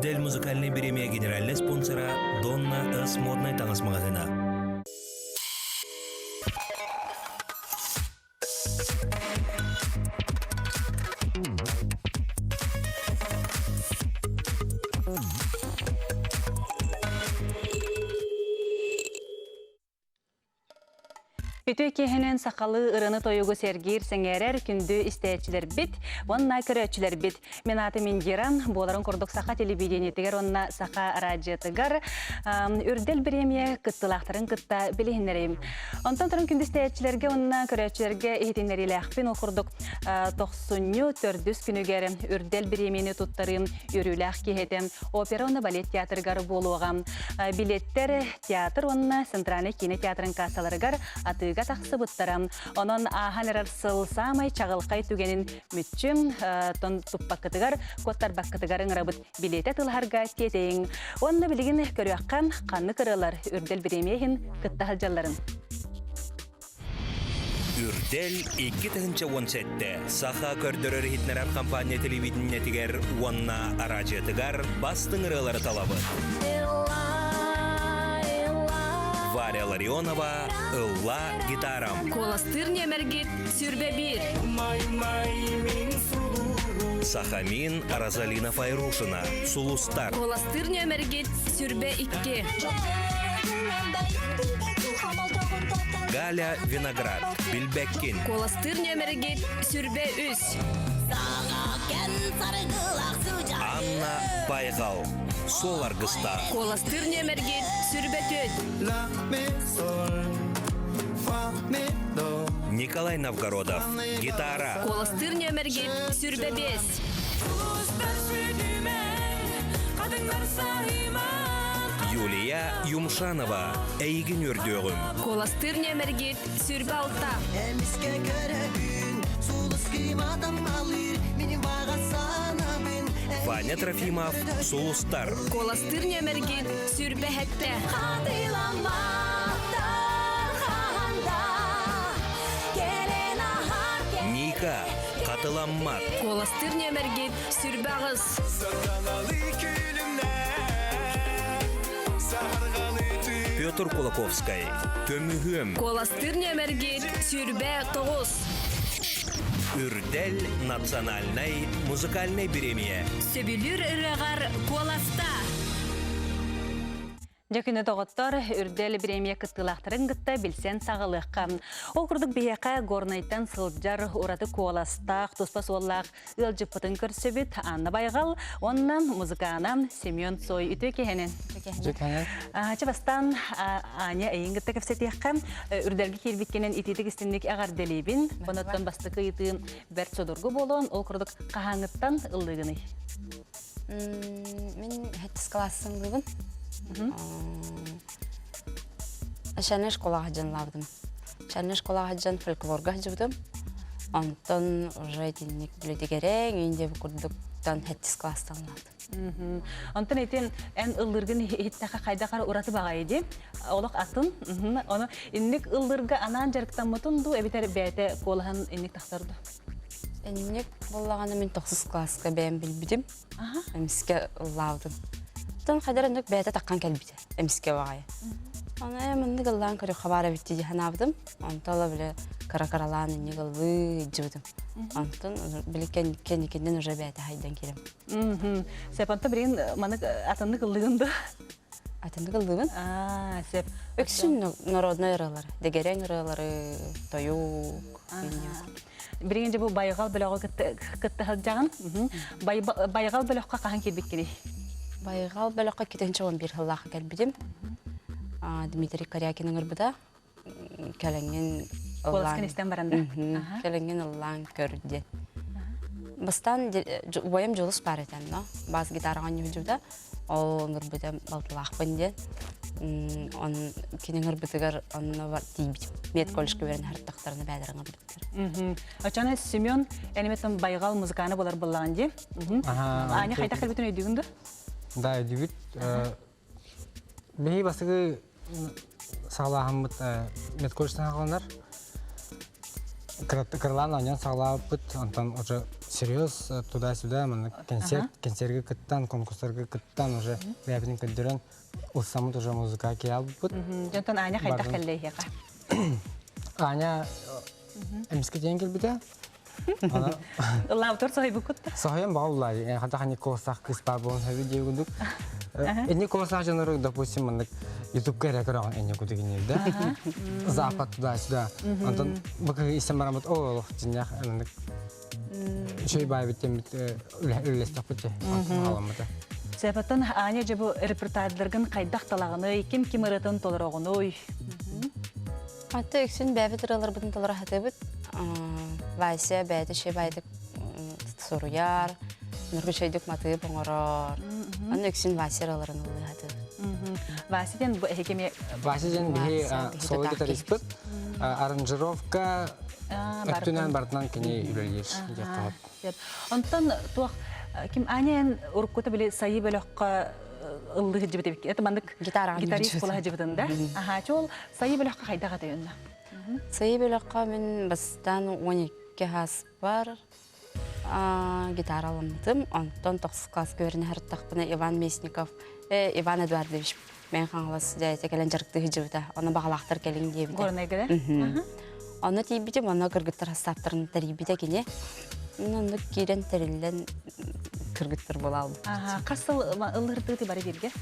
Үрдел музыкальный премия генеральный спонсора Донна С. Модной таңыз магазина. Ütü kehenen sakalı ırını toyugu sergir sengerer kündü isteyiciler bit, onna köröçüler bit. Men atı Mingiran, boların kurduk saka televideniyetiger, onna saka radyotigar, ürdel biremiye kıttılaqtırın kıtta bilihinlereyim. Ondan turun kündü isteyicilerge, onna köröçülerge ehitinleriyle akpin okurduk. 94 günüger ürdel biremiyeni tuttarım, yürüylaq kehetem, opera onna balet teatrgar boluğam. Biletler teatr onna Sentrane Kine Teatrın kasalarıgar atıga taqsı bıttaram. Onun ahanerar sılsamay çağılqay tügenin mütçüm ton tuppakıtıgar, kottar bakkıtıgarın rabıt bilete tılharga teteyin. Onna biligin körüyakkan qanlı kırılar ürdel biremeyin kıtta haljalların. Үрдел 2-17 Саха көрдөрөр хитнерап компания телевидениетигер уанна аражетигар бастың ырылары талабы. Варя Ларионова, Ылла гитарам. Коластыр немергит сүрбе бир. Сахамин Розалина Файрушина, Сулустар. Коластыр немергит сүрбе икки. Галя Виноград, Билбеккин. Коластыр немергит сүрбе үс. Анна Байгал, Соларгыста. Коластыр немергит сүрбе төт. Николай Новгородов, гитара. Коластыр немергит сүрбе бес. Юлия Юмшанова, Эйгин Үрдөгүм. Коластыр немергит сүрбе алта. Ваня Трофимов, Сулустар. Коластыр немергит сүрбе хетте. Ника, Катыламмат. Коластыр немергит сүрбе ағыз. Петр Кулаковский, Көмүгөм. Коластыр немергит сүрбе тоғыз. Үрдел национальной музыкальной премия. Сөбүлүр ырыгар коласта. Жакыны тоғыттар үрдел премия кыттылақтырын кытта билсен сағылыққа. Ол күрдік бейеқа горнайттан сылджар ураты коластақ, туспас оллақ ылжыппытын көрсөбіт Анна Байгал, оннан музыканам Семен Сой үті кехенен. Чабастан Аня әйін кытта көпсетеққа үрдерге келбіткенен итетік істіндік ағар делейбін. Бұнаттан бастықы итігін бәрт содырғы болуын, ол күрдік қағаңыттан ылдығыны. Мен хеттіс классың бүгін. Шәне школаға жан лавдым. Шәне школаға жан фольклорға жүрдім. Антон уже етінік білетігерен, үйінде бүкірдіктен хеттіс класстан лавдым. Антон етен ән ұлдырғын хеттіға қайдақар ұраты баға еді. Олық атын, оны иннік ұлдырға анан жарықтан мұтынду, әбетер бәйті қолыған иннік тақтарды. Иннік болағаны мен 9 классқа бәйін білбідім. Әміске лавдым. Тон қайдар үндік бәйті таққан кәлбіді, әміске бағайы. Оны әмінді ғыллан көрі қабара бітті де ханавдым. Онтола білі қара-қаралан үндік ғылы жүдім. Онтон білі кәнекенден ұжа бәйті хайдан келім. Сәпанта бірген маны атынды ғылығынды? Атынды ғылығын? Сәп. Өксін народной ұрылары, дегерен ұрылары, тойук. Бірген же бұл байғал біліғі күтті ғылжағын? Байғал біліғі қаған келбеккені? Байғал бөліққа кетенші 11 ғыллақы кәлбідім. Дмитрий Корякинің ұрбыда кәліңген ұллан көрді. Бастан ойым жолыс бар етен, баз гитараған үйілжуді, ол ұрбыда балтылақ бінде. Кенің ұрбыдығыр онына бар дейбідім. Мет колышқы берін әрттақтарыны бәдірін ұрбыдығыр. Очаны Семен әнеметтің байғал музыканы болар болаған де. Аны қайта қылбетін өйдігінді? Да, өйдігіт. Бей басығы сағылағын мет колыштан ағылындар. Кырлан анан сағылап бұд, онтан серьез туда-сюда, концертге кыттан, конкурстарга кыттан уже бәбінің көддерін ұлсамыт уже музыка киял бұд. Жонтон Аня қайдақ кәлі еға. Аня әміске дейін келбіде. Ұллау тұр соғай бұқытты. Соғайын баулай, қада қане қолсақ кыз бар болын сөйді деу күндік. Әне қолсақ жаныры, допустим, мұндық YouTube-ға әрекіраған әне күдігін елді. Запад туда-сюда. Антон бұқы исем барамыд, олық жинақ әніндік. Шөй бай біттен үлестік бітте. Аламыды. Сәпаттан Аня жабы репортажларғын қайдақ талағыны, кем ұрытын толыр оғыны ой. Атты өксін бәбі тұралар бұдың толыр хаты бұд. Вайся бәді ше байдық соруяр, нұрғы шөйдік маты бұңырар. Аны өксін Вайся раларын ұлы хаты. Васиден бұл әкеме... Васиден бігі солы гитарист бұд. Аранжировка өттінен бартынан кене үлелер. Онтан туақ кем Анян ұрыққыты біле сайы бөліққа ыллығы жібіті бекке. Это мандық гитарист қолығы жібітінде. Чол сайы бөліққа қайдаға дейінна? Сайы бөліққа мен бастан 12 хас бар гитара аламдым. Онтан 9 класс көріне әріттақпыны Иван Месников, Иван Эдуардович мен қаңғылас дәйті кәлін жарықты жібіті. Оны бағалақтар кәлін дейбіті. Горынай кәді? Оны дейбіті, оны кіргіттір хастаптырын тәрейбіті кене. Оны керен тәрелден кіргіттір бола алды. Қасыл ылғырдығы бары берге?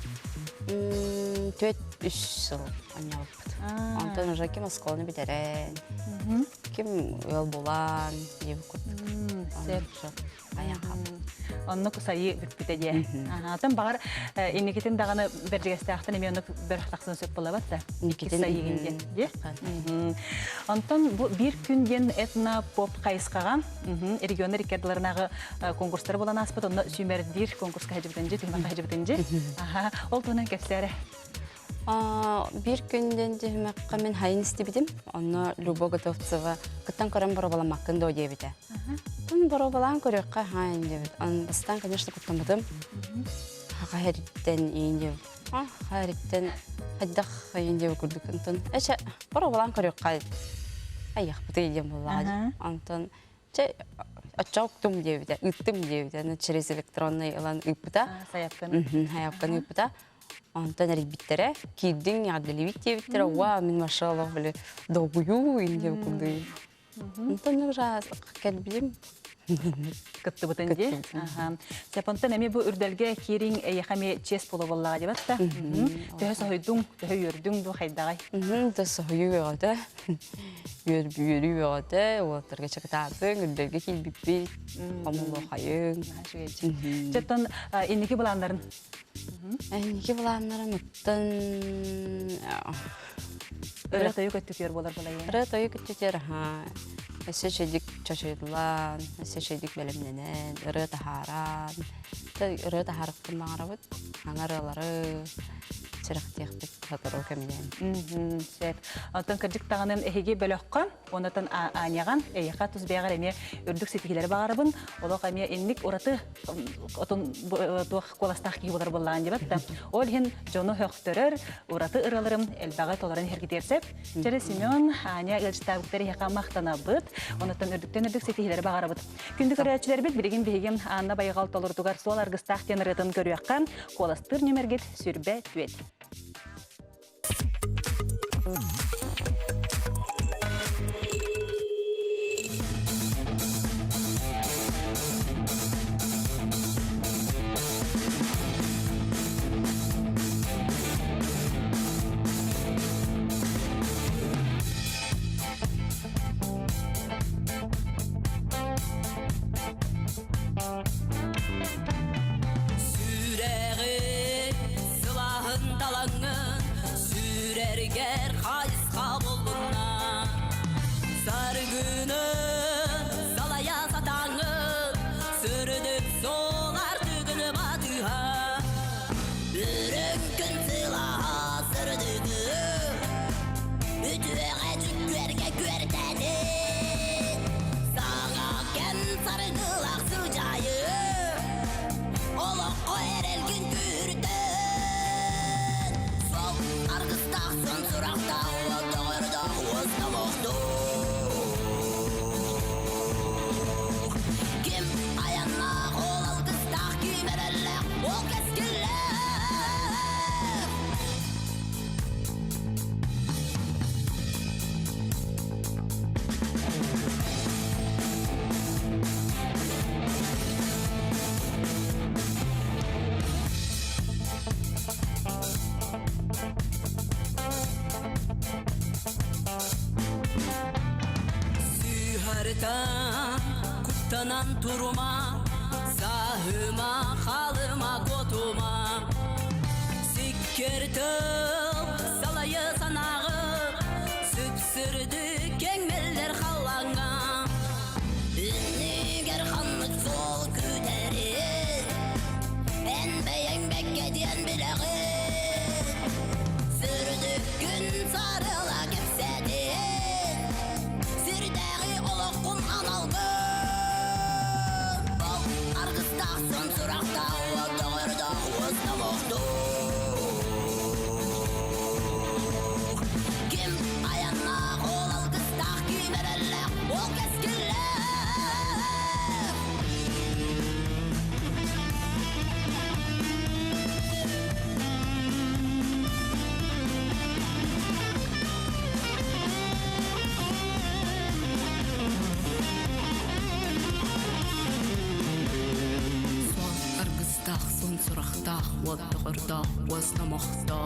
4-3 жыл анялып бұд. Онтан ұжа кем осколыны бітәрен, кем өйел болан, ебі күрдік. Аян қалды. Онны сайы бүкпіті де. Атын бағар енекетін дағаны бір жегесті ақтын еме оны бір тақсын сөп бола бәтті? Некетін. Онтан бір күнден этна поп қайысқаған регионы рекордыларынағы конкурстары болан аспыд, онны сүймердер конкурсқа әжібітінже, түгіманға әжібітінже. Ол тұғынан кәпсілері? Bir günden de мен хайын істебедім. Оны Любо Готовцева кыттан көрін бұры балам аққында о дебеді. Тын бұры балам көрекқа хайын дебеді. Оны бастан, конечно, күттамадым. Қайырттен ең дебі. Қайырттен қайдақ хайын дебі көрдік. Әші бұры балам көрекқа аяқ бұты едем болады. Антон отчауктым дебеді, үттім дебеді. Через электронный илан үппіта. Саяпқан үппіта. Антон әрекбеттері, кейдің яғдылы беттері, уа, мен машаллах білі доғую енді өкілді. Антон жас кәлбедім. Күтті бұтынде. Сәпонтан әме бұл үрдәлге керің әйеқаме чес болу болуға деп атта. Төхі соғыдың, төхі өрдің бұл қайдағай. Төхі соғыю өғады, өрбүйері өғады, олаттарға чақытардың, үрдәлге келбіппі, қамылы қайың. Жеттон, енеке бұландарын? Енеке бұландарын ұттын... Үрі тойы көттікер болар болайын? Үрі тойы көттікер, Әсі шедік чашыдылан, әсі шедік бәлімненен, ұры тахаран. Ұры тахарықтың маңара бұд, аңарылары сіріқтеқпік қатыру кәмінен. Антон кірдік тағанын әйге бөліққа, онытын анияған, әйеқа тұз бәғар әме үрдік сетігілері бағарыбын, олық әме еннік ұраты қоластақ кей болар болаған деп атты. Ол хен жоны хөқтірір, ұраты ұралырым әлбәғі толарын хергетерсеп, жәрі Семен ания үлчітабықтары еқа мақтана бұд, онытын үрдіктен үрдік сетігілері бағарыбыд. Күндік өрәтшілер бет білеген бейген анна байғал толырдығар сол арғыстақ тен ұратын көріяққан қоластыр нөмергет сүрбә түет. Sürerger kayıska buluna Sargını salaya satanı Sürdük sol artıgını batıha Ürünkün silaha sürdüğü Ütüğe cüklerge güerdenin Sağa ken sargılak sıcayı Oluk o erel gün gürdü Argıstağsın surakta, doğruda, usta boğdu Sıkırtan kuttanan turuma Sahıma halıma kotuma Sıkırtıl salayı sanağı Süpsürdü kengmeller halanga Ünlü gerhanlık sol küderir En beyen bekkediyen bileği Sürdük gün sarıla kepsedin Sirdeği olukun analgı Bol argıstağ son surakta Doğurda uznamoğdu Kim ayanna ol algıstağ Kim erelle ol keskille Son argıstağ son surakta Doğurda uznamoğdu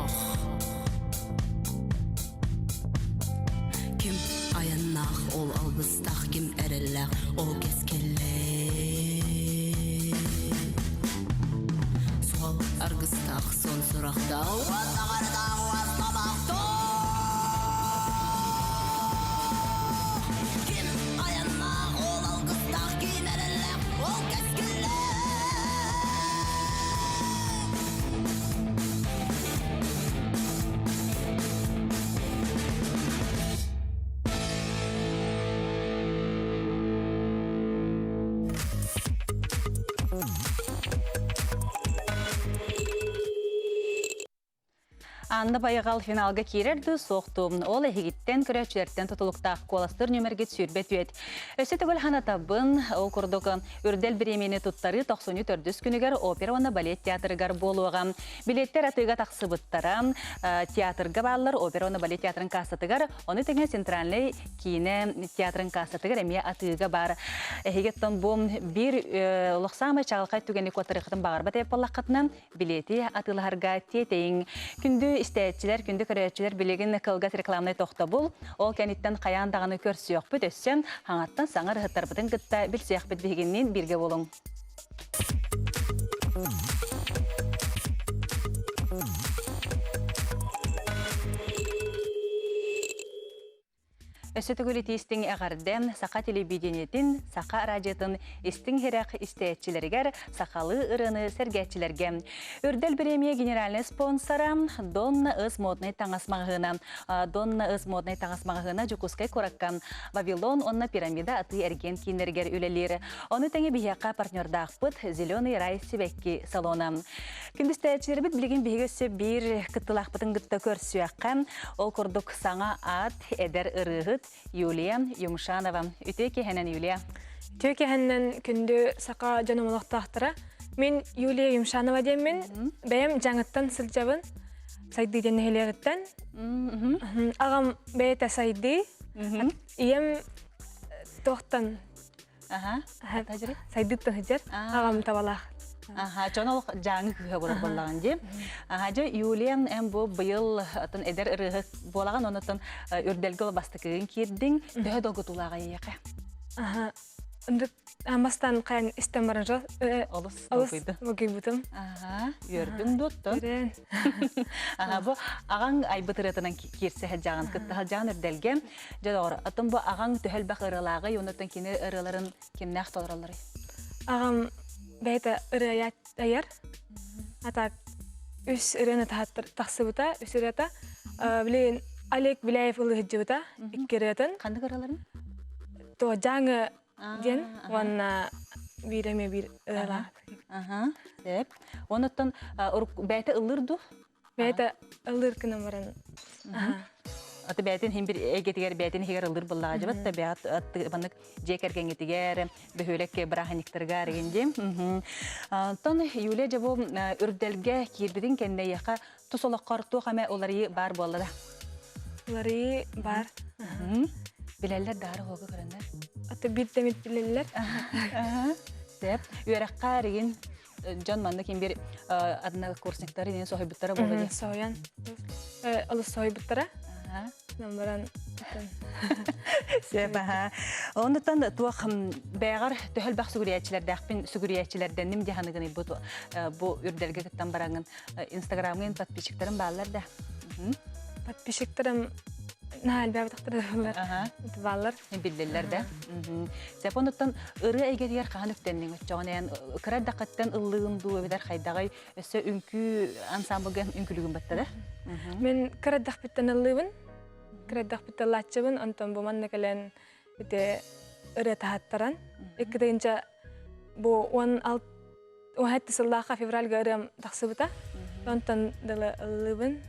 Kim ayannak ol algıstaq kim erellaq ol keskelle Sol argıstaq son suraqda Vazağırda vazlamaqda Kim ayannak ol algıstaq kim erellaq ol keskelle Анда байығал финалга кирерді соқты. Ол әйгіттен күрәтшілерден тұтылықтақ коластыр нөміргет сүйірбет өет. Өсі түгіл хана табын, ол күрдігі үрдел біремені тұттары 94 күнігер опера оны балет театрыгар болуға. Билеттер атыға тақсы бұттара, театрға балылар опера оны балет театрын қасатыгар, оны теңе центральный кейіне театрын қасатыгар әме атыға бар. Әйгеттен бұл бір ұлықсамы чағылқай түгенік отырықтың бағар бәтеп болаққытынан билеті атыларға тетейін. Күнді истәтчилер, күнді көрәтчилер билеген кылгас рекламный тоқта бұл. Ол кәниттен қаян дағаны көрсі yok бүт өссен, хаңаттан саңыр ғыттар бұтын ғытта білсі яқ бүт бігеннен бірге болың. Өсөтігілі тейістің әғарден сақа телебидениетін, сақа радиотын істің херек істәтчілергер сақалы ұрыны сәргәтчілерге. Үрдел премия генеральный спонсора Донна Үз модный таңасмағығына. Донна Үз модный таңасмағығына жүкускай көраккан Вавилон онна пирамида аты әрген кейінергер үлелері. Оны тәңе бейяқа партнердақ бұд Зеленый рай себекки салона. Күндістәтчілер біт білген бейгесі бір күттілақ бұтын күтті көрсіяққан. Ол күрдік саңа ат әдер ұрығыт Юлия Юмшанова. Үтеке хәнен Юлия. Үтеке хәнен күнді сақа жанымылықтақтыра. Мен Юлия Юмшанова деймін. Бәйім жаңыттан сылжабын. Сайды дені хелеріттен. Ағам бәйті сайды. Ием тоқтан. Сайдыттан хыджар. Ағам табалақ. Чонол жаңы күхе болар болаған де. Жа Юлия әм бұл бұйыл атын әдер ұрығы болаған, онытын үрделгі бастықығын кердің, дөе долғы тулаға еқі. Амастан қайын істен барын жол. Олыс мұгей бұтым. Үрдің доттын. Бұл ағаң айбытыратынан керсі жағын, күтті жағын үрделге. Жа доғыр, атын бұл ағаң төхіл бақ ұрылағы, онытын кені ұрыларын кемнәқ толыралары? Ағам бәйті ұры аяр. Атақ үс ұрыны тақсы бұта, үс ұрыта. Білейін Олег Біляев ұлы ғыджы бұта, иккеретін. Қанды ұрыларын? То жаңы ден, онына бейреме бір ұрыла. Онытын бәйті ұлырду? Бәйті ұлыр күнім барын. Аты бәйтін хем бір әгетігер бәйтін хегер ұлыр бұллаға жабат та бәйт атты банық жекерген етігер бөхөлек біраханиктарға аргенде. Тон Юлия жабу үрделге кербетін кәнне яқа тұсолаққар тұқаме олары бар болады. Олары бар. Біләлер дары оғы көріндер? Аты бит-демет білелер. Үйераққа арген Жан манны кем бір адына курсниктары нен сохой бұттара болды де? Соян. Олы сохой бұттара. намбаран Себаха. Онтан туох бәгәр төһәл бак сүгүриячиләрдән сүгүриячиләрдән ним җаһаныгын бу үрдәргә киттән барагын Инстаграмын подписчиктәрем баллар да. подписчиктарым наал бәбәтәктәр баллар. Биллеләр дә. Сәпонтан ыры әйгәдәр каһаныктәннең чагынаян кыраддакаттан ыллыгын ду бедәр хайдагай өсө үнкү ансамбльгә үнкүлүгүн батта да. Мен кыраддак биттен ыллыбын. Кыраддак биттен латчыбын, онтон бу манна келен бите ыры тахаттаран. Иккиденче бу 16 сыллаха февральга ырым тахсыбыта. Онтон дылы ыллыбын.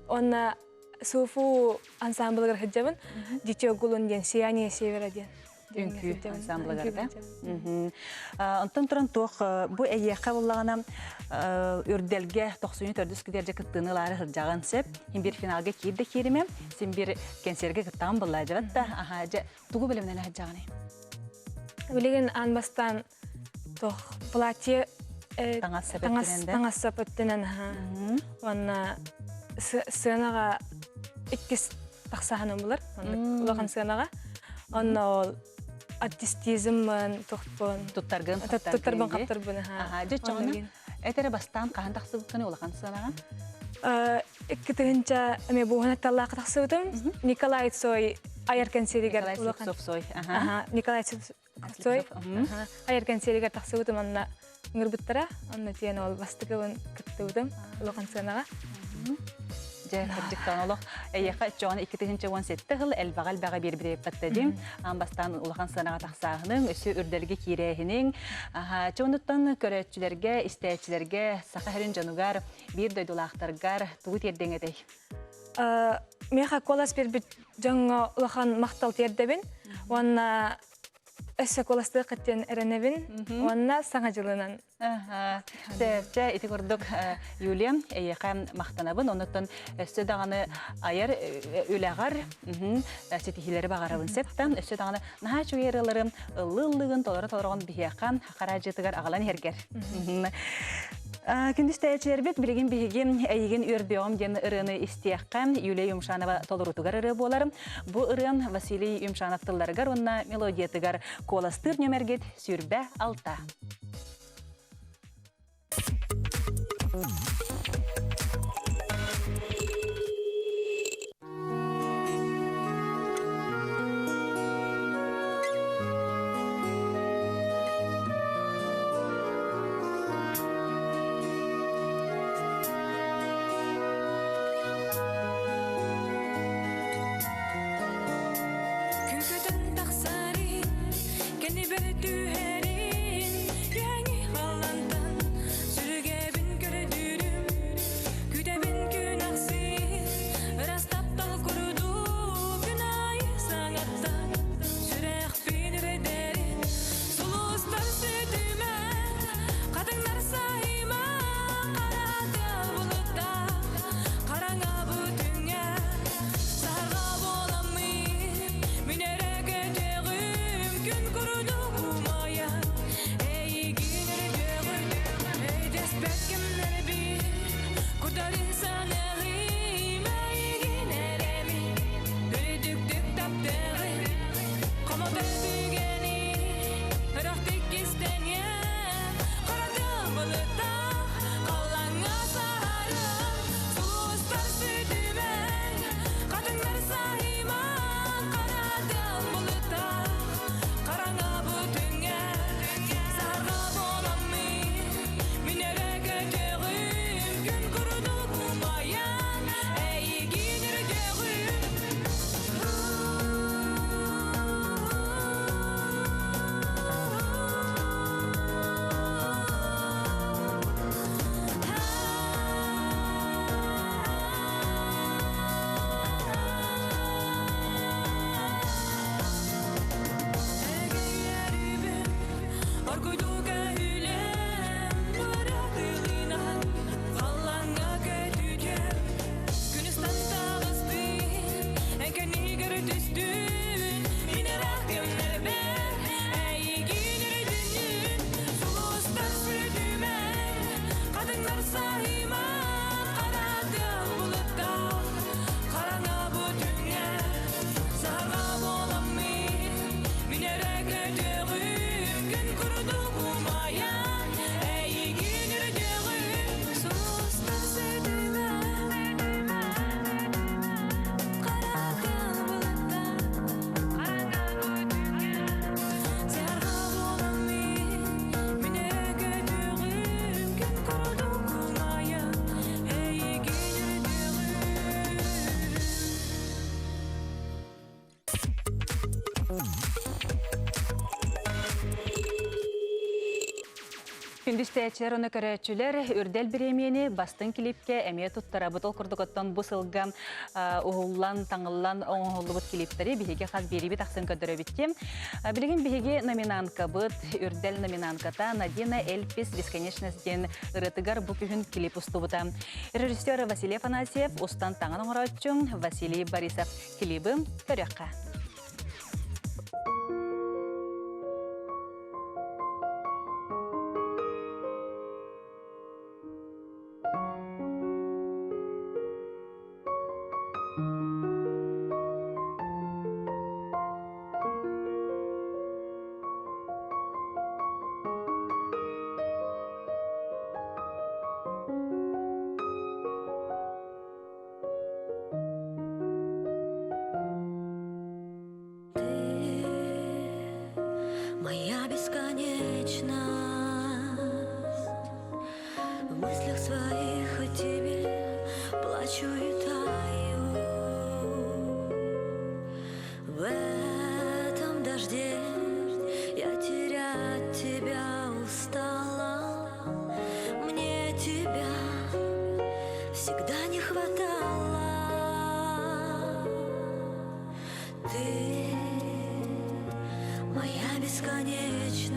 Онна суфу ансамбльгар хәҗәбен, дичә гулын дигән сияние севера дигән. Үнкү ансамбльгар да. Антон туран тох бу әйәккә буллагана үрдәлгә 94 кидәрҗә кыттынылары хырҗаган сеп, һәм бер финалга кирде кереме, син бер концертка кыттан буллады да. Аха, тугы белемнән хәҗәганы. Билеген анбастан тох платье Таңас сәпәттенән Онна сценага иккис тахсаһаным булар. Улахан сценага. Онна ол артистизмын тохпон. Туттаргын каптырбын. Аха, җачаганы. Әтәре бастан каһан тахсыбыкны улахан сценага. Иккитенче ме бу хана таллак тахсыбытым. Николай Цой аяркан серигер улахан. Николай Цой. Аяркан серигер тахсыбытым анна ngirbittara anna tiyan ol bastыгын кыттыбым улахан сценага. Жа кырдыктан олох эйяка чоны 2017 жыл элбагал бага бер-бер паттадым. Амбастан улахан сценага тахсагының өсө үрдәлге киреһинең. Аха, чондыттан көрәтчиләргә, истәчләргә, сахарын жанугар, бир дойдулактаргар тугы тердеңедей. Меха колас бер жаңга улахан мактал тердебин. Онна Эссе коласты кыттен эренебин, онна саңа жылынан. Сәпчә ити көрдік Юлия, әйеқа мақтанабын, оныттан өсі дағаны айар үләғар, сетихилері бағарабын сәптен, өсі дағаны наға чуерілерім, ылылығын, толары-толарығын бігеқан, қара жетігар ағалан ергер. Күндіз тәйәчілер бет білеген бігеген әйеген үрбеғым ден ұрыны істияққан Юлия Юмшанова толырутығар ұры боларым. Бұ ұрын Василий Юмшановтыларғар, онна мелодиятығар коластыр нөмергет сүрбә алта. Күндүстәчелер оны көрәчүләр үрдәл биремени бастын клипке әмие туттара бутыл курдукоттон бу сылган уһуллан таңыллан оңоллубут клиптери биһиге хас бериби тахсын көдөрө биттим. Билеген биһиге номинантка бут үрдәл номинантката Надина Эльпис бесконечность ден ырытыгар бу күн клип устубута. Режиссер Василий Афанасьев устан таңын оңороччун Василий Борисов клибы көрөккә. Моя бесконечность в мыслях своих о тебе плачу и таю. В этом дожде я терять тебя устала. Мне тебя всегда не хватало. Ты моя бесконечность,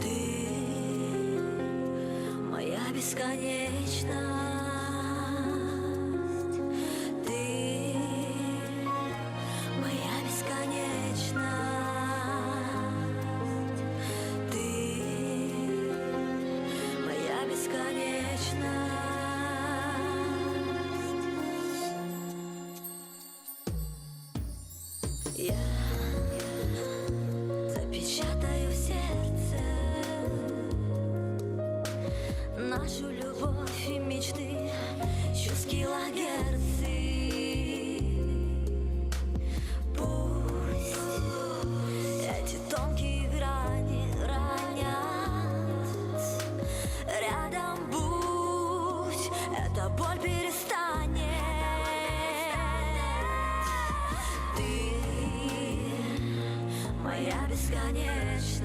ты моя бесконечность, ты моя бесконечность, ты моя бесконечность. Я запечатаю в сердце нашу любовь и мечты, чувств килогерцы. Пусть эти тонкие грани ранят, рядом будь, эта боль перестанет. Моя бесконечность,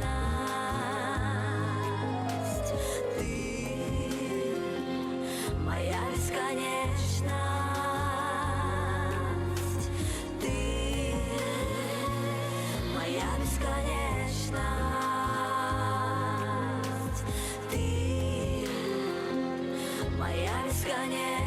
ты моя бесконечность, ты моя бесконечность, ты моя бесконечность.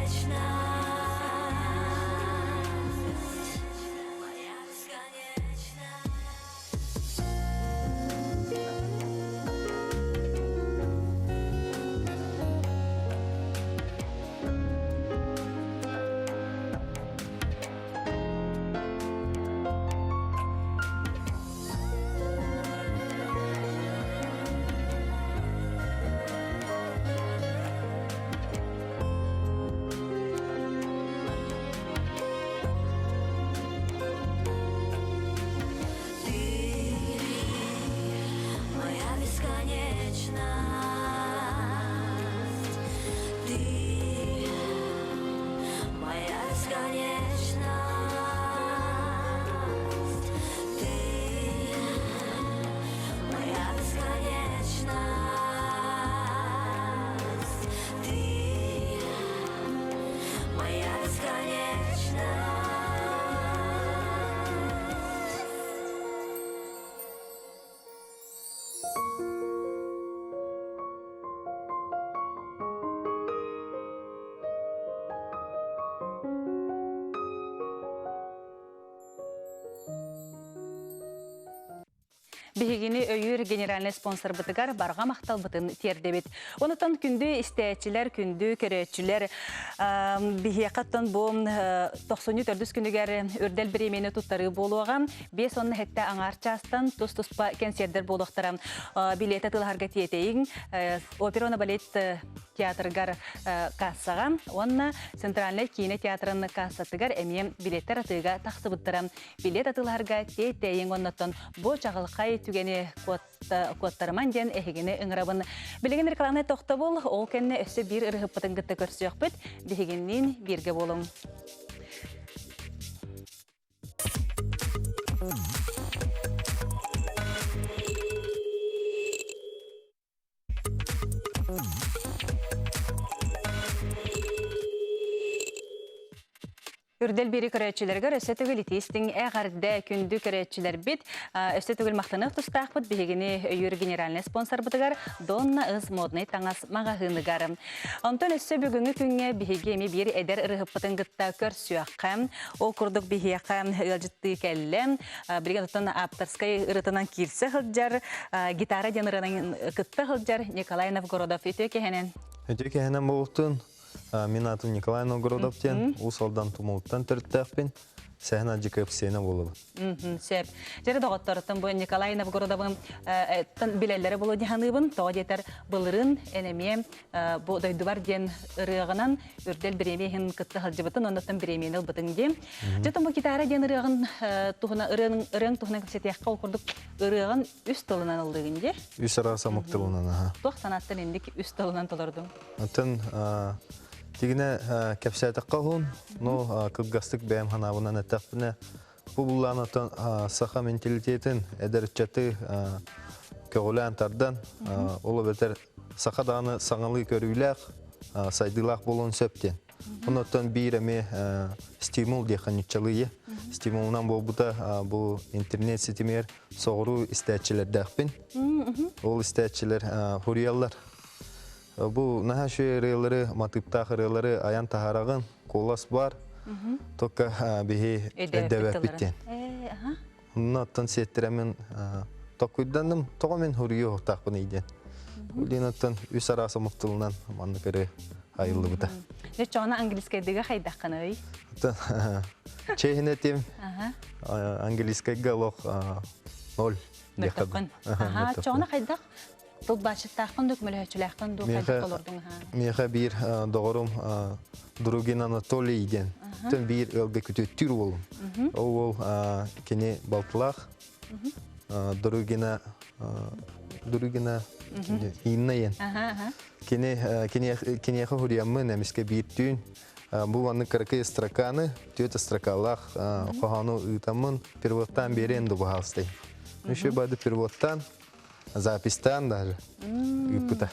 Бигини өйүр генеральный спонсор бытыгар барга мактал бытын тердебит. Онутан күндү истечилер, күндү көрөчүлер бихиякаттан бу 94 күнүгөр үрдел биремени туттары болуган 5 онны хетте аңарчастан тус-туспа концерттер болуктара билеты тыларга тиетейин оперона балет театргар кассага, онна центральный кино театрын кассатыгар эми билеттер атыга таксыбыттара билет атыларга тиетейин оннотон бу чагылкай түгени кодтарман ден эхигини ыңырабын. Билеген рекламны тоқта бол, ол кенне өсі бір ырғыппытын гытты көрсіяқ бүт, бігеннен бірге болың. Үрдел бири көрәтчілерге өсі түгіл итистің әғарды күнді көрәтчілер бит. Өсі түгіл мақтанық тұстақ бұд бігігіні өйір генеральный спонсор бұдығар Донна ыз модный таңас мағағынығар. Онтон өсі бүгінгі күнге бігігеме бір әдер ұрығып бұтын ғытта көр сүйаққам. Ол күрдік бігеққа ғылжытты кәлім. Бірген ұтын апторскай ұрытынан кирсі ғылжар. Гитара ден ұрының ғытты ғылжар. Николай Новгородов өте кәхенен. Өте кәхенен болуқтын. Мен атым Николай Новгородовтен, ұсалдан тұмылттан түрттәқпен, сәхін аджикап сені болу. Сәп. Жәрі доғыттарыттың бұл Николай Новгородовын білелері болу дегенігін, тоға детер бұлырын әнеме бұл дойдубар ден ұрығынан үрдел біремейін күтті ғылжыбытын, онықтан біремейін ұлбытын дем. Жеттің бұл гитара ден ұрығын тұхына көпсетеққа оқырдық ұрығын үст тылынан ұлдығын де? Үс араса мұқтылынан, аға. Тоқ санаттын ендік үст тылынан тұлырдың. Атын тегіне кәпсәтік қалуын, но күлгастық бәйім ханабынан әттәқпіне бұллан атын сақа менталитетін әдірітчәті көгілән тардан, олы бәтер сақа дағаны саңылы көріләқ, сайдылақ болуын сөптен. Онықтан бір әме стимул дейқан үтчалығы. Стимулынан бұл бұта бұл интернет сетімер соғыру істәтчілер дәқпен. Ол істәтчілер хұриялар. Бұл наға шөй рейлері, матыптақ рейлері аян тахарағын, қолас бар, тоққа бейі әдәвәп біттен. Оннаттан сеттерәмен тоқ көйдәндім, тоға мен хұрия оқтақпынейден. Олинаттан үс арасы мұқтылынан манны көрі айылы бұта. Жоғына аңгеліскайдығы қайдаққаны өй? Чейхін әтем, аңгеліскайға лоқ 0. Жоғына қайдақ? Бұл башыттақын дөк мүлі-өчіләқін дөк қайдақ олырдың? Меға бір доғырым Другин Анатолий еден. Төн бір өлгі күті түр олым. Ол кене балтылақ, Другина иінна ен. Кенеға хұриямын әміске бір түйін. Бұл анны кіркі страканы, төті стракалақ, қоғану ұйтамын, первоттан берен ді бұғалстай. Мүші бады первоттан, запистан даже үппіта.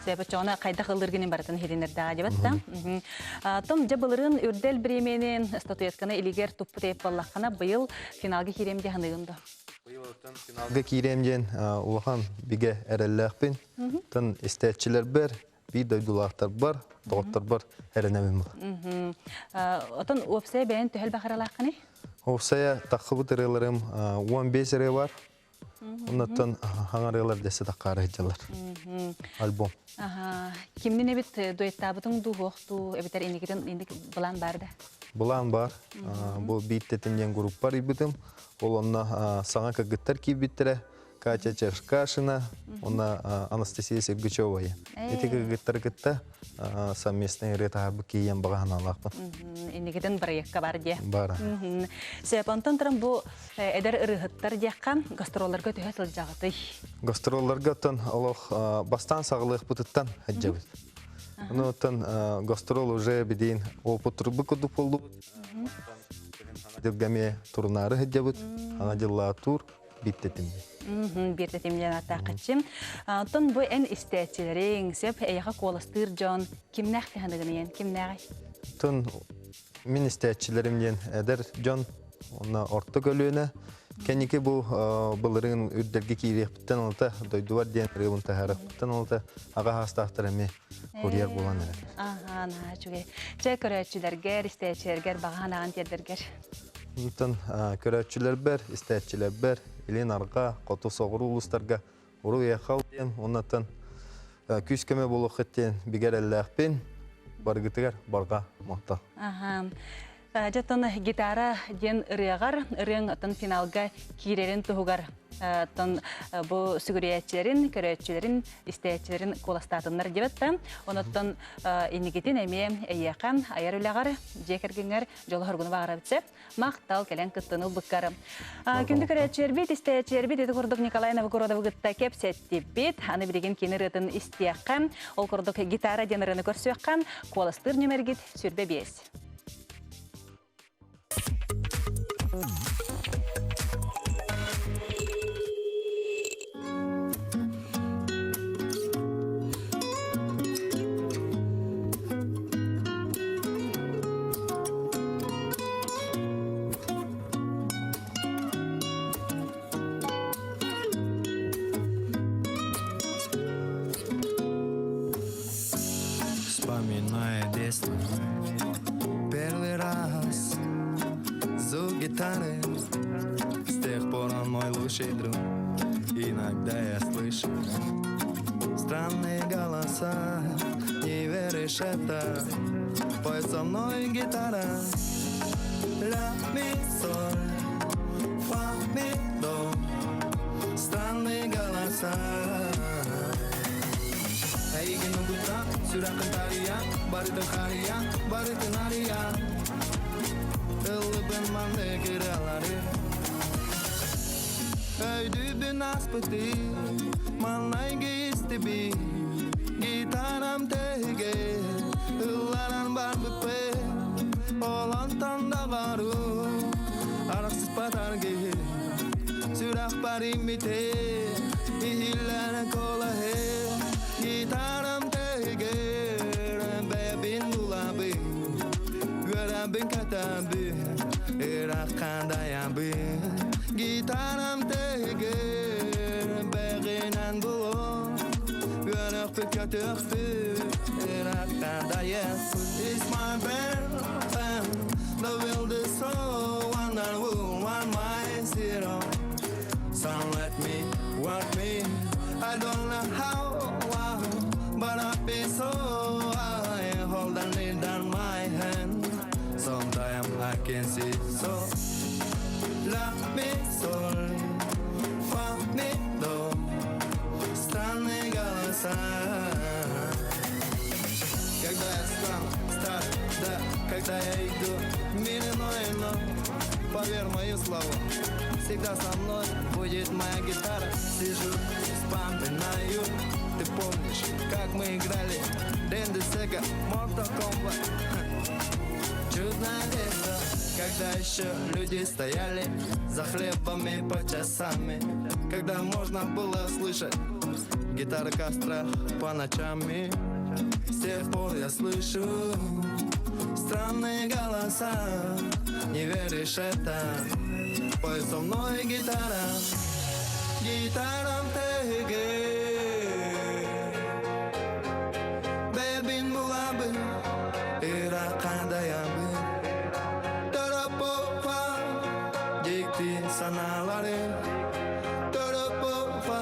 Себі жоғына қайдақ ұлыргенен баратын херенерді ажабатта. Том жабылырын үрдел біременен статуятканы илигер тұппы тейіп баллаққана бұйыл финалғы херемде ғанығынды. Финалға кейремден ұлған біге әрелләқпен, тын істәтчілер бір дойдулақтар бар, доғыттар бар әрінәмен бұл. Отын өпсәй бәйін түхіл бақыралаққаны? Өпсәй таққыбыт әрелерім 15 әрі бар. Оннаттан хаңарылар дәсі таққары хеджалар. Альбом. Кімнен әбіт дуэттабытың дұғоқту, әбітер енекетін ендік бұлан барды? Бұлан бар. Бұл бейттетімден группар ебітім. Ол онна саңа кәгіттер кейбіттірі. Катя Черкашина, она Анастасия Сергачевая. Эти кәгіттер совместный ретағабы кейен бағаған алақпын. Енекетін проектқа бар де? Бара. Сәпантан тұрым бұл әдір ұрығыттар деққан гастролларға түйе сыл жағыты? Гастролларға тұн бастан сағылық бұтыттан әджабыд. Оныттан гастрол уже бедейін опыт тұрбы көдіп болду. Дилгаме турнары әджабыд, ана дилла тур биттетімде. Бертетімден атақытшым. Тон бұл ән істәтчілерің, сеп әйіға қолыстыр жон, кімнәқ тіғанығынен, кімнәғай? Тон мен істәтчілерімден әдір жон, оны орты көлуіне. Кәнеке бұл бұлырың үрдерге кейрекпіттен олта, дойдуар ден рылын тәхәріқпіттен олта, аға хастақтыр әме көрияр болан әрі. Аға, жүге. Жай көрәтчілергер, істәтчілергер, бағаған аған тердергер? Тон көрәтчілер бәр, істәтчілер бәр, Елен арға, қоты соғыру ұлыстарға ұру еқал ден, оннаттан күскеме болу қыттен бігер әлләқпен барғытығар барға мақтал. Жаттан гитара ден ұрығар, ұрың атын финалға кейрерін тұғығар. Бұл сүгіриятчілерін, көрәтчілерін, істәятчілерін қоластатынлар дебетті. Онаттан енігетін әме әйеқан, айар үліғар, жекергіңер жолы ғырғыны бағыра бітсеп, мақтал кәлен күттіныл бұққары. Күнді көрәтчілер бет, істәятчілер бет, еті құрдық Николай Новгородов ғытта кеп сәтті бет, аны біреген кені рытын істияққан, ол құрдық гитара ден ұрыны көрсіяққан, қоластыр нөмергет сүрбе бес. гитары. С тех пор он мой лучший друг. Иногда я слышу странные голоса. Не веришь это? Пой со мной, гитара. Ля, ми, соль, фа, ми, до. Странные голоса. Эй, гину гута, сюда кантария. Барыты хария, барыты нария. Ылы бен манды киралары. Ey dübün aspıtı, manlayge istebi. Gitaram tege, ıllaran barbepe. Olan tanda varu, araksız patarge. Sürak parimite, ihillere kola he. Gitaram tege, bebin bulabi. Görabin katabi, irakkan dayabi. Gitaram teger, beginnen bulo. Gönök pükötök fü, irakkan dayef. It's my band, the wildest soul. One and one, my zero. Some let me, want me. I don't know how, but I be so. I hold and lead on my hand. Sometimes I can see so. La, mi, sol, fa, mi, do. Странные голоса. Когда я стар, да, когда я иду мимо, но поверь мою слову, всегда со мной будет моя гитара. Сижу, вспоминаю, ты помнишь, как мы играли Дэнди Сега, Mortal Kombat. Чудное лето, когда еще люди стояли за хлебами по часами, когда можно было слышать гитара костра по ночами. С тех пор я слышу странные голоса. Не веришь это? Пой со мной, гитара. Гитарам теге. Бебин булабы, иракан даябы. Торопопа, дикти саналары. Торопопа,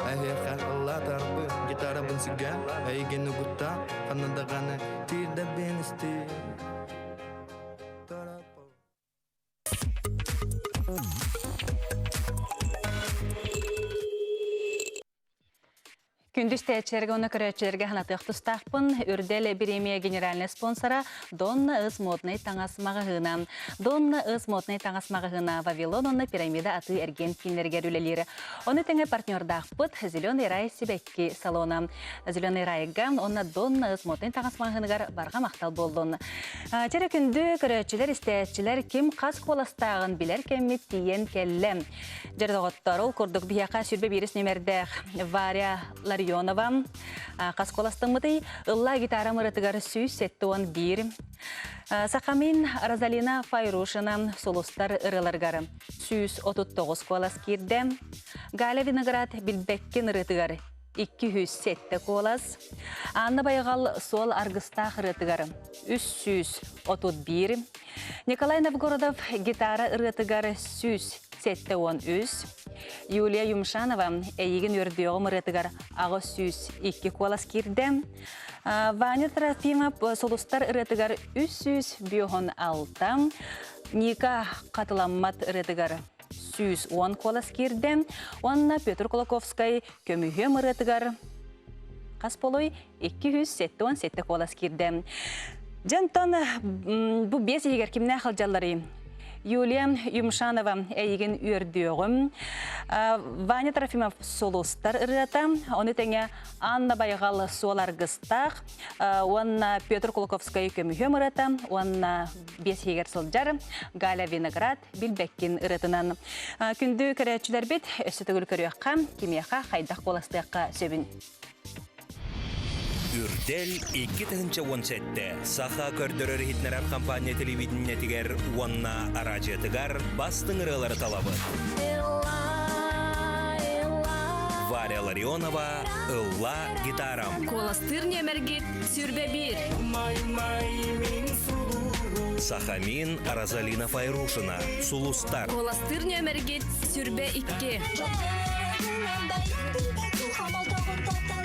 ахирхан алла тарбы. Гитара бунсига, айген угута. Канадаганы тирда бенисти. Күндүз тәчерге оны көрәчерге ханатық тұстақпын. Үрдел премия генеральный спонсора Донна ыз модный таңасмағы ғынан. Донна ыз модный таңасмағы ғына Вавилон оны пирамида аты әрген кинлерге рүлелері. Оны тәңе партнердақпыт Зеленый рай Сибекки салона. Зеленый райға оны Донна ыз модный таңасмағы ғынығар барға мақтал болдың. Тәрі күнді көрәчелер, істәтчілер кем қас қоластағын білер кәмет тиен кәллем. Жердоғыттар ол көрдік бияқа сүрбе беріс нөмердәқ Варя Ларионова, қасқоластыңмыды ұлла гитара мұрытығар сүйс сетті он бір. Сақамин Розалина Файрушина солустар ұрыларғары сүйс 39 қолас керді. Галя Виноград Билбеккен ұрытығар 207 қолас. Анна Байғал сол арғыстақ ұрытығар 331. Николай Новгородов гитара ұрытығар сүйс 713. Юлия Юмшанова әйеген өрдіоғы мұретігар ағы сүйс 2 қолас керді. Ваня Трофимов солустар үретігар 306. Ника Қатыламмат үретігар сүйс 10 қолас керді. Онна Петр Кулаковскай көміге мұретігар қасполой 217 қолас керді. Жантон бұл 5 егер кімне қалжалары. Юлия Юмшанова әйген үрдіоғым. Ваня Трофимов солустар ұрыта. Оны тәңе Анна Байғал соларғыстақ. Онна Петр Кулаковскай көміхем ұрыта. Онна 5 егер сылжар. Галя Виноград Билбеккен ұрытынан. Күнді көрәтшілер бет өсі түгіл көріяққа, кемияқа, қайдақ қоластыққа сөбін. Үрдел 2-17 Саха көрдірір хитнерар компания телевидениетігер уанна аражетігар бастың ұрылары талабы. Варя Ларионова, Ылла гитарам. Коластыр немергит сүрбе бир. Сахамин Розалина Файрушина. Сулустар. Коластыр нөмергит сүрбе 2.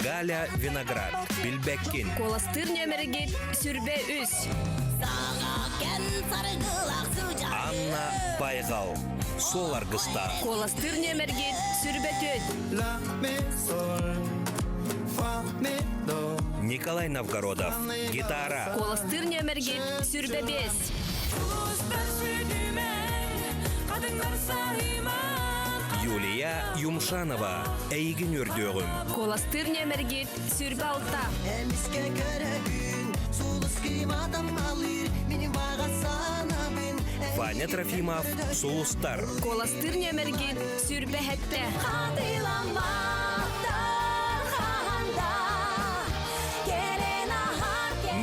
Галя Виноград. Билбеккин. Коластыр нөмергит сүрбе 3. Анна Байгал. Солар гыста. Коластыр нөмергит сүрбе 4. ла, ми, соль, фа, ми, до. Николай Новгородов. Гитара. Коластыр нөмергит сүрбе 5. Юлия Юмшанова. Эйгин үрдөгүм. Коластыр нөмергит сүрбе 6. Эмиске керегин, сулус киматам алыр, мини бага санабин. Ваня Трофимов. Сулустар. Коластыр нөмергит сүрбе 7.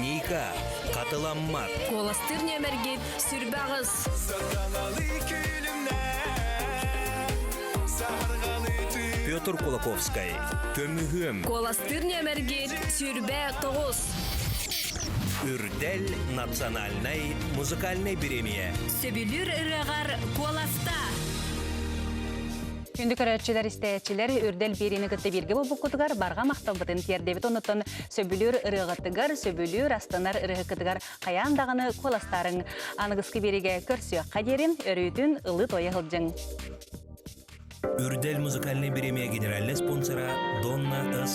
Ника. Катыламмат. Коластыр нөмергит сүрбе 9. Петр Кулаковский. Көмүгөм. Коластыр нөмергит сүрбе 9. Үрдел национальной музыкальной премия. Сөбүлүр ырыгар коласта. Күндү көрөтчүлөр истечилер үрдел берини кытты бирге болбукутугар барга мактабытын тердебит онутон сөбүлүр ырыгытыгар сөбүлүр астанар ырыгытыгар каяндагыны коластарың аныгыскы бериге көрсө кадерин өрүтүн ылы тоя хылжың. Үрдел музыкальной премия генеральный спонсора Донна С.